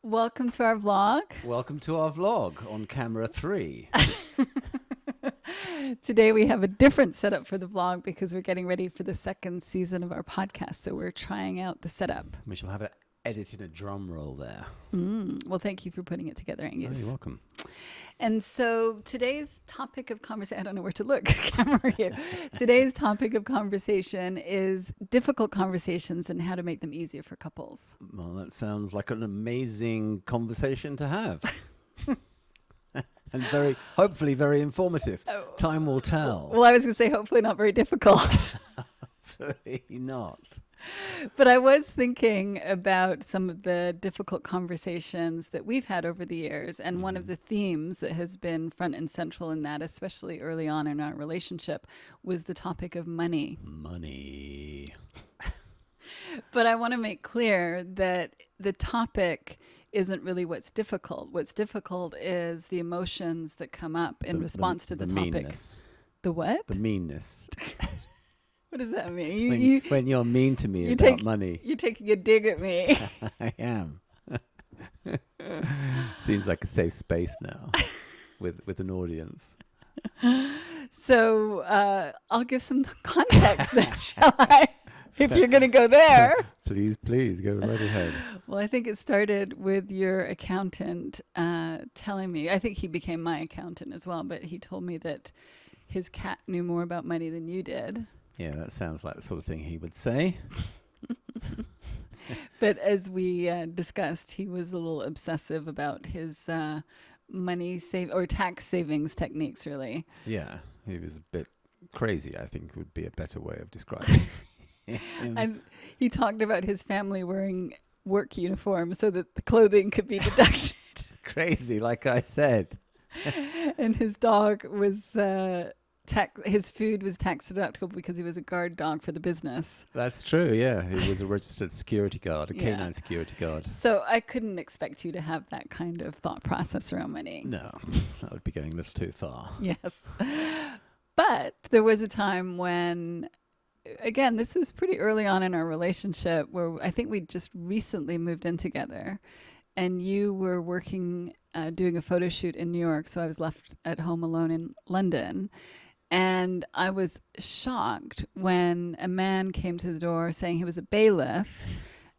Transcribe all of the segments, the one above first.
Welcome to our vlog. Welcome to our vlog on camera 3. Today we have a different setup for the vlog because we're getting ready for the second season of our podcast. So we're trying out the setup. We shall have it edited a drum roll there. Well, thank you for putting it together, Angus. Oh, you're welcome. And so today's topic of conversation, I don't know where to look, camera here. Today's topic of conversation is difficult conversations and how to make them easier for couples. Well, that sounds like an amazing conversation to have. And hopefully very informative. Time will tell. Well, I was going to say hopefully not very difficult. Hopefully not. But I was thinking about some of the difficult conversations that we've had over the years. And one of the themes that has been front and central in that, especially early on in our relationship, was the topic of money. Money. But I want to make clear that the topic isn't really what's difficult. What's difficult is the emotions that come up in response to the topic. Meanness. The what? The meanness. What does that mean? When you're mean to me about money. You're taking a dig at me. I am. Seems like a safe space now with an audience. So I'll give some context then, shall I? If you're going to go there. Please, go right ahead. Well, I think it started with your accountant telling me, I think he became my accountant as well, but he told me that his cat knew more about money than you did. Yeah, that sounds like the sort of thing he would say. But as we discussed, he was a little obsessive about his tax savings techniques, really. Yeah, he was a bit crazy, I think would be a better way of describing him. And he talked about his family wearing work uniforms so that the clothing could be deducted. Crazy, like I said. And his dog was... his food was tax deductible because he was a guard dog for the business. That's true, yeah. He was a registered security guard, a canine security guard. So I couldn't expect you to have that kind of thought process around money. No, that would be going a little too far. Yes. But there was a time when, again, this was pretty early on in our relationship where I think we just recently moved in together. And you were working, doing a photo shoot in New York. So I was left at home alone in London. And I was shocked when a man came to the door saying he was a bailiff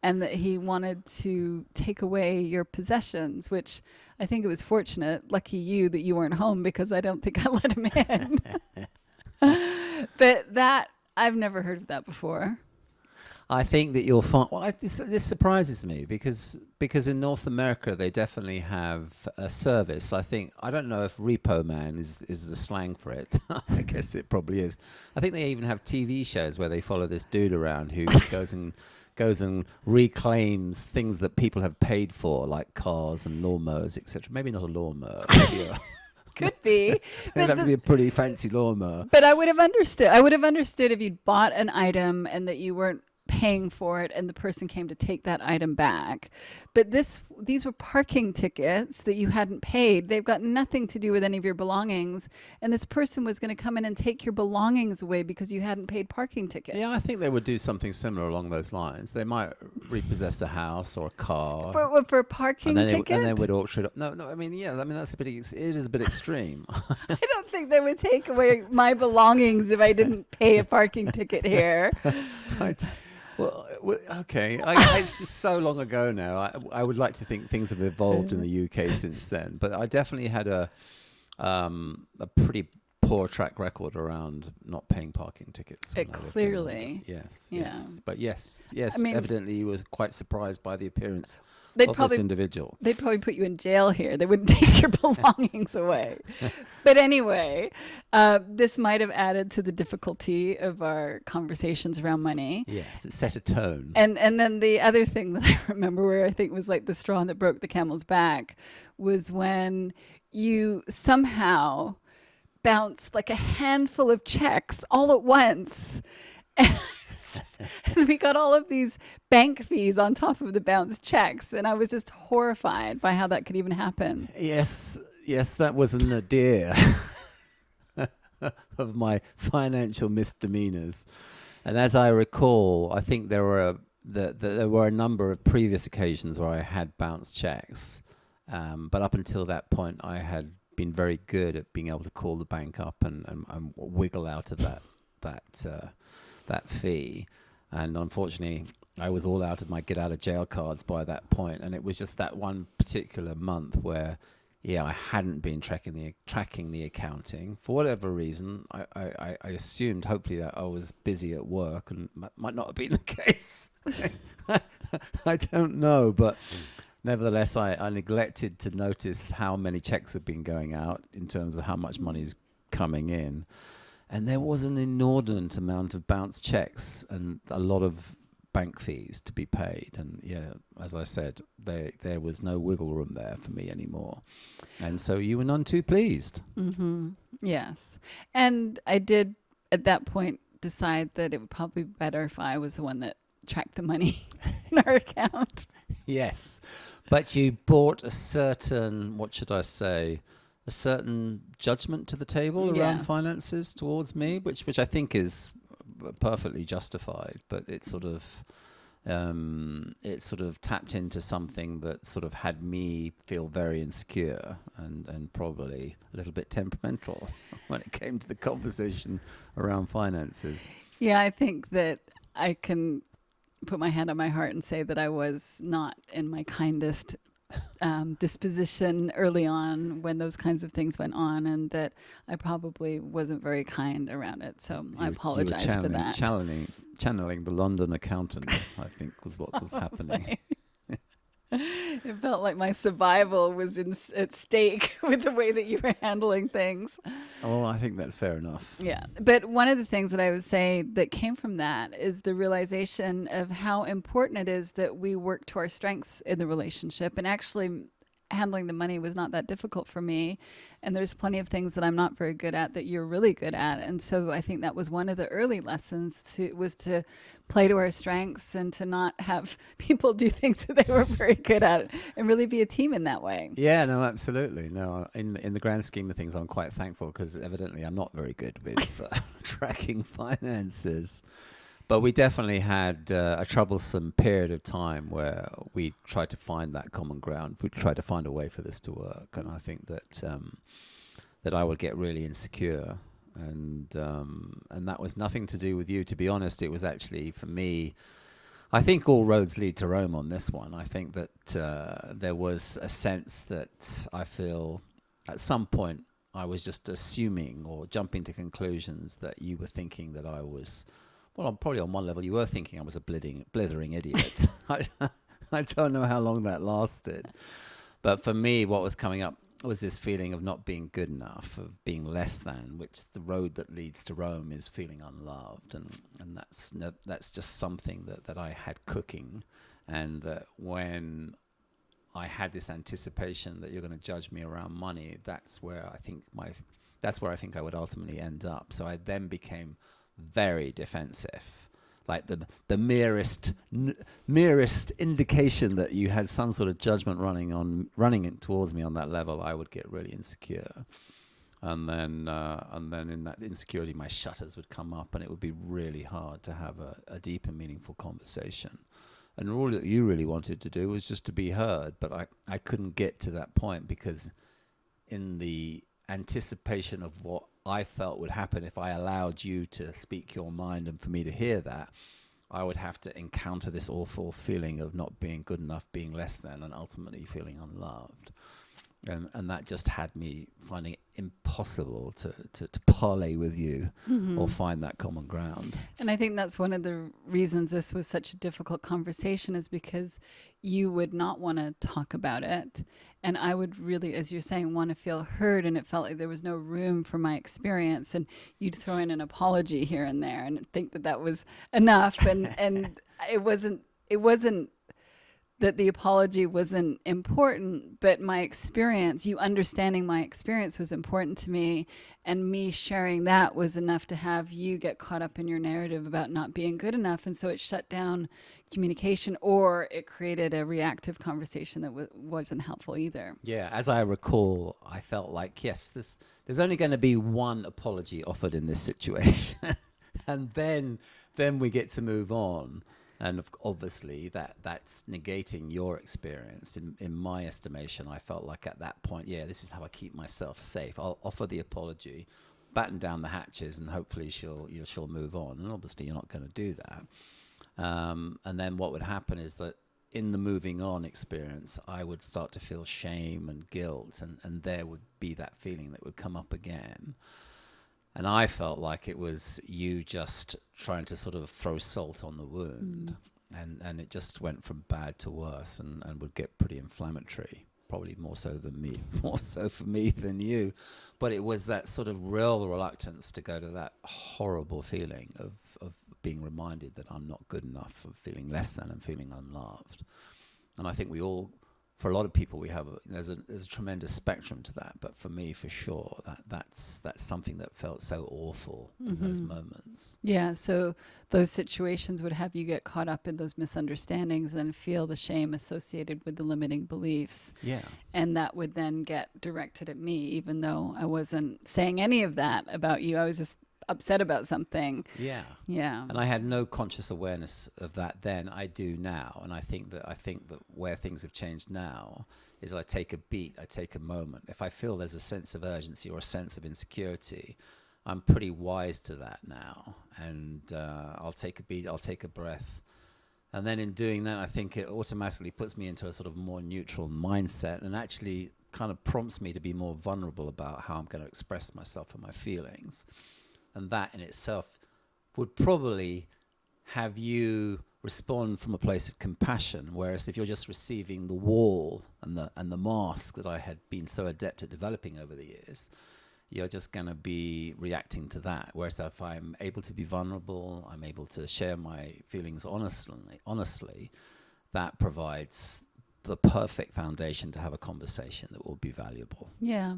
and that he wanted to take away your possessions, which I think it was fortunate, lucky you, that you weren't home because I don't think I let him in. But that, I've never heard of that before. I think that you'll find... Well, this surprises me because in North America, they definitely have a service. I don't know if Repo Man is the slang for it. I guess it probably is. I think they even have TV shows where they follow this dude around who goes and reclaims things that people have paid for, like cars and lawnmowers, etc. Maybe not a lawnmower. Maybe Could be. It'd have to be a pretty fancy lawnmower. But I would have understood. I would have understood if you'd bought an item and that you weren't paying for it and the person came to take that item back. But these were parking tickets that you hadn't paid. They've got nothing to do with any of your belongings. And this person was going to come in and take your belongings away because you hadn't paid parking tickets. Yeah, I think they would do something similar along those lines. They might repossess a house or a car. For a parking ticket? And they would auction it up. No, I mean, that's it is a bit extreme. I don't think they would take away my belongings if I didn't pay a parking ticket here. Right. Well, okay. It's so long ago now. I would like to think things have evolved in the UK since then. But I definitely had a pretty poor track record around not paying parking tickets. Clearly. Yes. Yeah. Yes. But yes. I mean, evidently you were quite surprised by the appearance of this individual. They'd probably put you in jail here. They wouldn't take your belongings away. But anyway, this might have added to the difficulty of our conversations around money. Yes, it set a tone. And then the other thing that I remember where I think was like the straw that broke the camel's back was when you somehow bounced like a handful of checks all at once. And we got all of these bank fees on top of the bounced checks. And I was just horrified by how that could even happen. Yes, that was an idea of my financial misdemeanors. And as I recall, I think there there were a number of previous occasions where I had bounced checks, but up until that point, I had been very good at being able to call the bank up and wiggle out of that fee. And unfortunately, I was all out of my get out of jail cards by that point, and it was just that one particular month where, yeah, I hadn't been tracking the accounting for whatever reason. I assumed hopefully that I was busy at work, and might not have been the case. I don't know, but nevertheless, I neglected to notice how many checks had been going out in terms of how much money is coming in. And there was an inordinate amount of bounced checks and a lot of bank fees to be paid. And yeah, as I said, there was no wiggle room there for me anymore. And so you were none too pleased. Mm-hmm. Yes. And I did at that point decide that it would probably be better if I was the one that tracked the money in our account. Yes. But you brought a certain, what should I say, a certain judgment to the table around finances towards me, which I think is perfectly justified, but it sort of tapped into something that sort of had me feel very insecure and probably a little bit temperamental when it came to the conversation around finances. Yeah, I think that I can put my hand on my heart and say that I was not in my kindest disposition early on when those kinds of things went on, and that I probably wasn't very kind around it. So I apologize for that. Channeling the London accountant, I think, was what was happening. It felt like my survival was at stake with the way that you were handling things. Oh, I think that's fair enough. Yeah. But one of the things that I would say that came from that is the realization of how important it is that we work to our strengths in the relationship. And actually, handling the money was not that difficult for me. And there's plenty of things that I'm not very good at that you're really good at. And so I think that was one of the early lessons was to play to our strengths and to not have people do things that they weren't very good at and really be a team in that way. Yeah, no, absolutely. No, in the grand scheme of things, I'm quite thankful because evidently I'm not very good with tracking finances. But we definitely had a troublesome period of time where we tried to find that common ground. We tried to find a way for this to work, and I think that that I would get really insecure, and that was nothing to do with you. To be honest, it was actually for me. I think all roads lead to Rome on this one. I think that there was a sense that I feel at some point I was just assuming or jumping to conclusions that you were thinking that I was. Well, probably on one level, you were thinking I was a blithering idiot. I don't know how long that lasted. But for me, what was coming up was this feeling of not being good enough, of being less than, which the road that leads to Rome is feeling unloved. And that's just something that I had cooking. And that when I had this anticipation that you're going to judge me around money, that's where I think I would ultimately end up. So I then became very defensive, like the merest indication that you had some sort of judgment running it towards me on that level, I would get really insecure, and then in that insecurity, my shutters would come up, and it would be really hard to have a deep and meaningful conversation. And all that you really wanted to do was just to be heard, but I couldn't get to that point because in the anticipation of what I felt would happen if I allowed you to speak your mind and for me to hear that, I would have to encounter this awful feeling of not being good enough, being less than, and ultimately feeling unloved. And that just had me finding it impossible to parlay with you or find that common ground. And I think that's one of the reasons this was such a difficult conversation, is because you would not want to talk about it. And I would really, as you're saying, want to feel heard. And it felt like there was no room for my experience. And you'd throw in an apology here and there and think that was enough. And it wasn't that the apology wasn't important, but my experience, you understanding my experience was important to me, and me sharing that was enough to have you get caught up in your narrative about not being good enough. And so it shut down communication, or it created a reactive conversation that wasn't helpful either. Yeah, as I recall, I felt like, yes, there's only going to be one apology offered in this situation, and then we get to move on. And obviously that's negating your experience. In my estimation, I felt like at that point, yeah, this is how I keep myself safe. I'll offer the apology, batten down the hatches, and hopefully she'll move on. And obviously you're not going to do that. And then what would happen is that in the moving on experience, I would start to feel shame and guilt, and there would be that feeling that would come up again. And I felt like it was you just trying to sort of throw salt on the wound. And it just went from bad to worse and would get pretty inflammatory, probably more so for me than you. But it was that sort of real reluctance to go to that horrible feeling of being reminded that I'm not good enough, of feeling less than and feeling unloved. And I think we all, for a lot of people, there's a tremendous spectrum to that. But for me, for sure, that's something that felt so awful in those moments. Yeah, so those situations would have you get caught up in those misunderstandings and feel the shame associated with the limiting beliefs. Yeah. And that would then get directed at me, even though I wasn't saying any of that about you. I was just upset about something. Yeah. Yeah. And I had no conscious awareness of that then. I do now. And I think that where things have changed now is I take a beat, I take a moment. If I feel there's a sense of urgency or a sense of insecurity, I'm pretty wise to that now. And I'll take a beat, I'll take a breath. And then in doing that, I think it automatically puts me into a sort of more neutral mindset and actually kind of prompts me to be more vulnerable about how I'm going to express myself and my feelings. And that in itself would probably have you respond from a place of compassion. Whereas if you're just receiving the wall and the mask that I had been so adept at developing over the years, you're just going to be reacting to that. Whereas if I'm able to be vulnerable, I'm able to share my feelings honestly, that provides the perfect foundation to have a conversation that will be valuable. Yeah.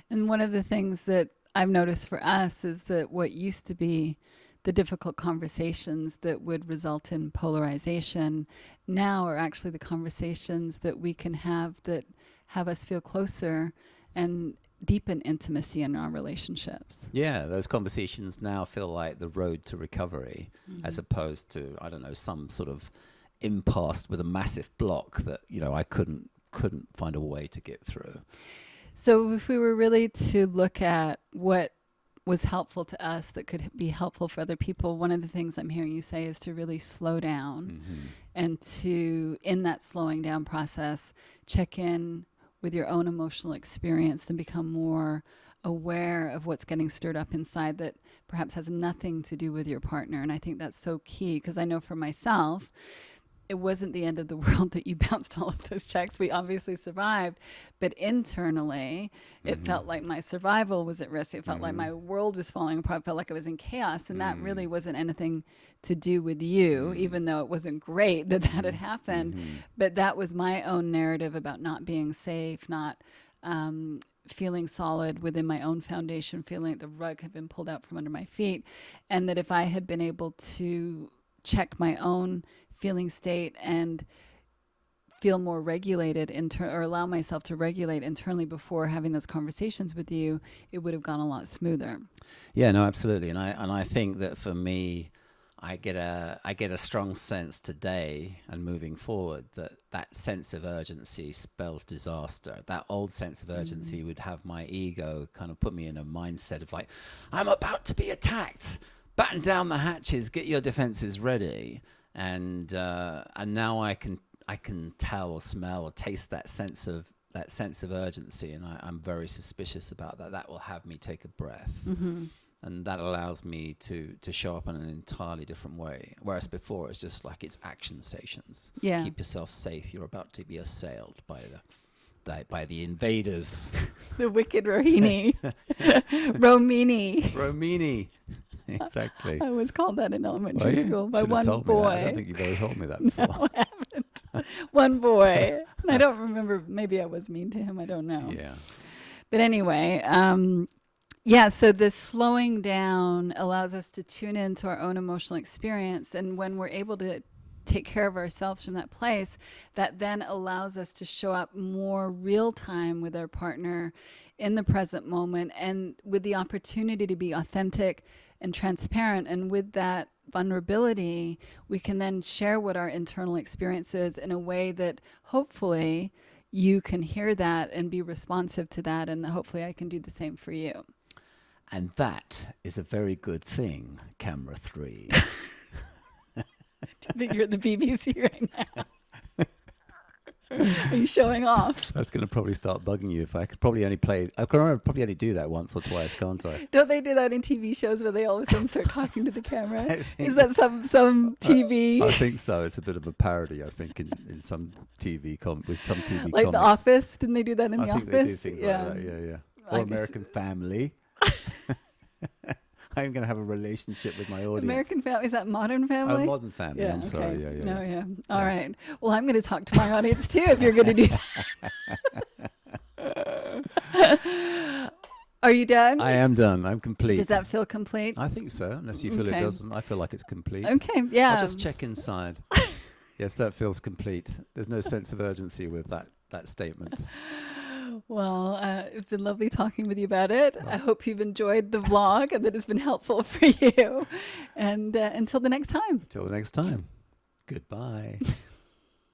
And one of the things that I've noticed for us is that what used to be the difficult conversations that would result in polarization now are actually the conversations that we can have that have us feel closer and deepen intimacy in our relationships. Yeah, those conversations now feel like the road to recovery, as opposed to, I don't know, some sort of impasse with a massive block that, I couldn't find a way to get through. So if we were really to look at what was helpful to us that could be helpful for other people, one of the things I'm hearing you say is to really slow down and to, in that slowing down process, check in with your own emotional experience and become more aware of what's getting stirred up inside that perhaps has nothing to do with your partner. And I think that's so key, because I know for myself, it wasn't the end of the world that you bounced all of those checks. We obviously survived, but internally, it felt like my survival was at risk. It felt like my world was falling apart. It felt like I was in chaos, and that really wasn't anything to do with you, even though it wasn't great that had happened. But that was my own narrative about not being safe, not feeling solid within my own foundation, feeling like the rug had been pulled out from under my feet, and that if I had been able to check my own feeling state and feel more regulated or allow myself to regulate internally before having those conversations with you, it would have gone a lot smoother. Yeah, no, absolutely. And I think that for me, I get a strong sense today and moving forward that sense of urgency spells disaster. That old sense of urgency would have my ego kind of put me in a mindset of like, I'm about to be attacked. Batten down the hatches, get your defenses ready. And now I can tell or smell or taste that sense of urgency, and I'm very suspicious about that. That will have me take a breath, and that allows me to show up in an entirely different way. Whereas before it's just like it's action stations. Yeah. Keep yourself safe. You're about to be assailed by the invaders. The wicked Rohini. Romini. Exactly. I was called that in elementary school by Should've one told me boy. that. I don't think you've ever told me that before. No, I haven't. One boy. And I don't remember. Maybe I was mean to him. I don't know. Yeah. But anyway, so this slowing down allows us to tune into our own emotional experience. And when we're able to take care of ourselves from that place, that then allows us to show up more real time with our partner in the present moment, and with the opportunity to be authentic and transparent. And with that vulnerability, we can then share what our internal experience is in a way that hopefully you can hear that and be responsive to that. And hopefully I can do the same for you. And that is a very good thing, camera 3. Do you think you're at the BBC right now? Are you showing off? That's going to probably start bugging you. If I could probably only do that once or twice, can't I? Don't they do that in TV shows where they all of a sudden start talking to the camera? Is that some TV? I think so. It's a bit of a parody, I think, in some with some TV like comics. The Office? Didn't they do that in The I think Office? they do things like that, yeah. Or I guess- American Family. I'm going to have a relationship with my audience. American Family, is that Modern Family? Oh, Modern Family. I'm sorry. Yeah. No, yeah. All right. Well, I'm going to talk to my audience too if you're going to do that. Are you done? I am done. I'm complete. Does that feel complete? I think so, unless you feel Okay. it doesn't. I feel like it's complete. Okay, yeah. I'll just check inside. Yes, that feels complete. There's no sense of urgency with that statement. Well, it's been lovely talking with you about it. I hope you've enjoyed the vlog and that it's been helpful for you. And until the next time. Till the next time. Goodbye.